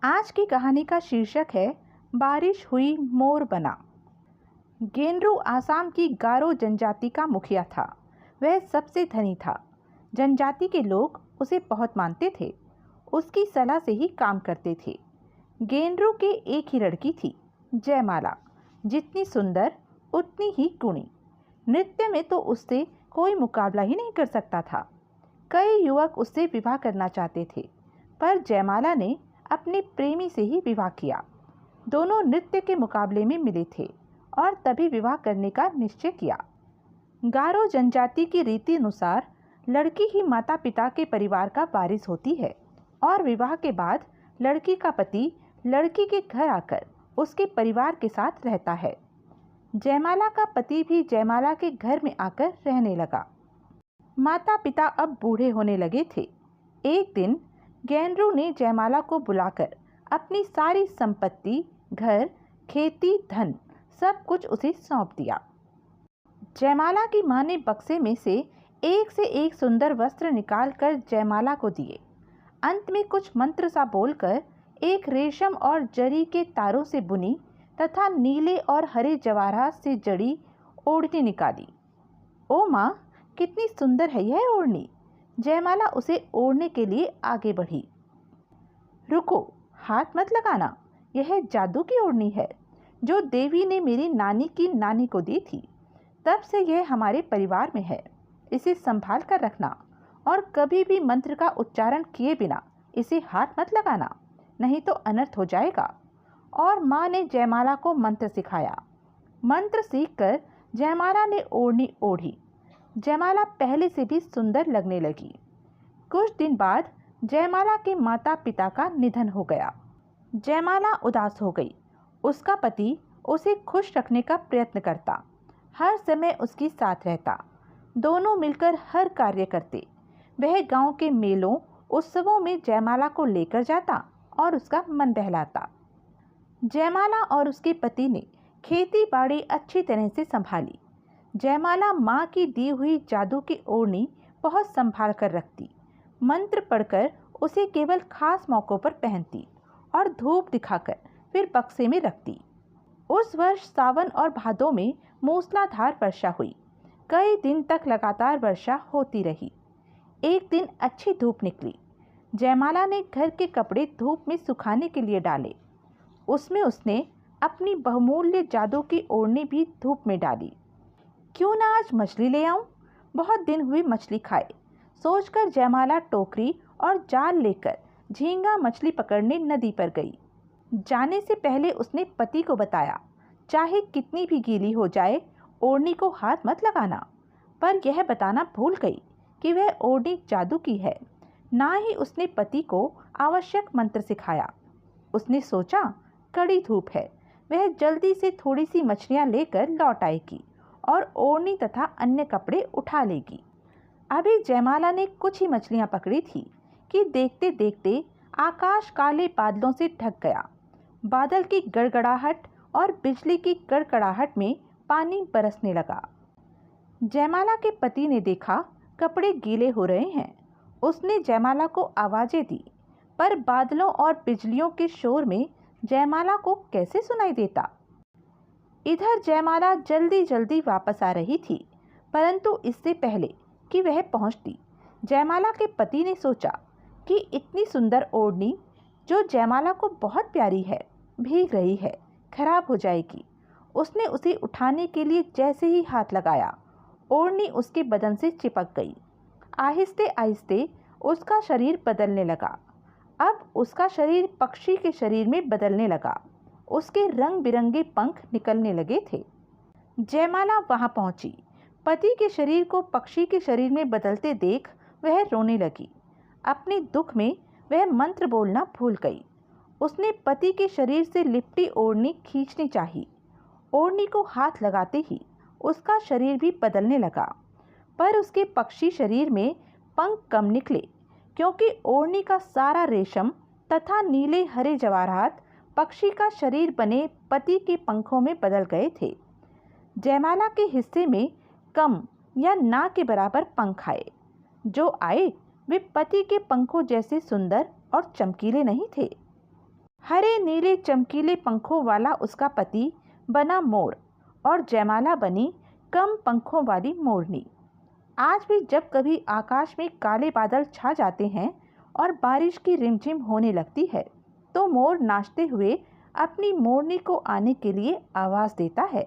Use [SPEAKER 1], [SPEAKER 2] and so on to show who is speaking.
[SPEAKER 1] आज की कहानी का शीर्षक है बारिश हुई मोर बना। गेंद्रू आसाम की गारो जनजाति का मुखिया था। वह सबसे धनी था। जनजाति के लोग उसे बहुत मानते थे। उसकी सलाह से ही काम करते थे। गेंद्रू के एक ही लड़की थी, जयमाला। जितनी सुंदर उतनी ही गुणी। नृत्य में तो उससे कोई मुकाबला ही नहीं कर सकता था। कई युवक उससे विवाह करना चाहते थे, पर जयमाला ने अपने प्रेमी से ही विवाह किया। दोनों नृत्य के मुकाबले में मिले थे और तभी विवाह करने का निश्चय किया। गारो जनजाति की रीति अनुसार लड़की ही माता पिता के परिवार का वारिस होती है और विवाह के बाद लड़की का पति लड़की के घर आकर उसके परिवार के साथ रहता है। जयमाला का पति भी जयमाला के घर में आकर रहने लगा। माता पिता अब बूढ़े होने लगे थे। एक दिन गेंद्रू ने जयमाला को बुलाकर अपनी सारी संपत्ति, घर, खेती, धन सब कुछ उसे सौंप दिया। जयमाला की मां ने बक्से में से एक सुंदर वस्त्र निकालकर जयमाला को दिए। अंत में कुछ मंत्र सा बोलकर एक रेशम और जरी के तारों से बुनी तथा नीले और हरे जवाहरात से जड़ी ओढ़नी निकाली। ओ माँ, कितनी सुंदर है यह ओढ़नी। जयमाला उसे ओढ़ने के लिए आगे बढ़ी। रुको, हाथ मत लगाना। यह जादू की ओढ़नी है जो देवी ने मेरी नानी की नानी को दी थी। तब से यह हमारे परिवार में है। इसे संभाल कर रखना और कभी भी मंत्र का उच्चारण किए बिना इसे हाथ मत लगाना, नहीं तो अनर्थ हो जाएगा। और माँ ने जयमाला को मंत्र सिखाया। मंत्र सीखकर जयमाला ने ओढ़नी ओढ़ी। जयमाला पहले से भी सुंदर लगने लगी। कुछ दिन बाद जयमाला के माता पिता का निधन हो गया। जयमाला उदास हो गई। उसका पति उसे खुश रखने का प्रयत्न करता, हर समय उसके साथ रहता। दोनों मिलकर हर कार्य करते। वह गांव के मेलों, उत्सवों में जयमाला को लेकर जाता और उसका मन बहलाता। जयमाला और उसके पति ने खेती बाड़ी अच्छी तरह से संभाली। जयमाला माँ की दी हुई जादू की ओढ़नी बहुत संभाल कर रखती। मंत्र पढ़कर उसे केवल खास मौक़ों पर पहनती और धूप दिखाकर फिर बक्से में रखती। उस वर्ष सावन और भादों में मूसलाधार वर्षा हुई। कई दिन तक लगातार वर्षा होती रही। एक दिन अच्छी धूप निकली। जयमाला ने घर के कपड़े धूप में सुखाने के लिए डाले। उसमें उसने अपनी बहुमूल्य जादू की ओढ़नी भी धूप में डाली। क्यों ना आज मछली ले आऊं? बहुत दिन हुई मछली खाए, सोचकर जयमाला टोकरी और जाल लेकर झींगा मछली पकड़ने नदी पर गई। जाने से पहले उसने पति को बताया, चाहे कितनी भी गीली हो जाए ओढ़नी को हाथ मत लगाना। पर यह बताना भूल गई कि वह ओढ़नी जादू की है। ना ही उसने पति को आवश्यक मंत्र सिखाया। उसने सोचा, कड़ी धूप है, वह जल्दी से थोड़ी सी मछलियाँ लेकर लौट आएगी और ओढ़नी तथा अन्य कपड़े उठा लेगी। अभी जयमाला ने कुछ ही मछलियाँ पकड़ी थी कि देखते देखते आकाश काले बादलों से ढक गया। बादल की गड़गड़ाहट और बिजली की कड़कड़ाहट में पानी बरसने लगा। जयमाला के पति ने देखा कपड़े गीले हो रहे हैं। उसने जयमाला को आवाज़ें दी, पर बादलों और बिजलियों के शोर में जयमाला को कैसे सुनाई देता। इधर जयमाला जल्दी जल्दी वापस आ रही थी, परंतु इससे पहले कि वह पहुंचती, जयमाला के पति ने सोचा कि इतनी सुंदर ओढ़नी जो जयमाला को बहुत प्यारी है, भीग रही है, खराब हो जाएगी। उसने उसे उठाने के लिए जैसे ही हाथ लगाया, ओढ़नी उसके बदन से चिपक गई। आहिस्ते आहिस्ते उसका शरीर बदलने लगा। अब उसका शरीर पक्षी के शरीर में बदलने लगा। उसके रंग बिरंगे पंख निकलने लगे थे। जयमाला वहां पहुंची। पति के शरीर को पक्षी के शरीर में बदलते देख वह रोने लगी। अपने दुख में वह मंत्र बोलना भूल गई। उसने पति के शरीर से लिपटी ओढ़नी खींचनी चाही। ओढ़नी को हाथ लगाते ही उसका शरीर भी बदलने लगा, पर उसके पक्षी शरीर में पंख कम निकले, क्योंकि ओढ़नी का सारा रेशम तथा नीले हरे जवाहरात पक्षी का शरीर बने पति के पंखों में बदल गए थे। जयमाला के हिस्से में कम या ना के बराबर पंख आए। जो आए वे पति के पंखों जैसे सुंदर और चमकीले नहीं थे। हरे नीले चमकीले पंखों वाला उसका पति बना मोर और जयमाला बनी कम पंखों वाली मोरनी। आज भी जब कभी आकाश में काले बादल छा जाते हैं और बारिश की रिमझिम होने लगती है तो मोर नाचते हुए अपनी मोरनी को आने के लिए आवाज़ देता है।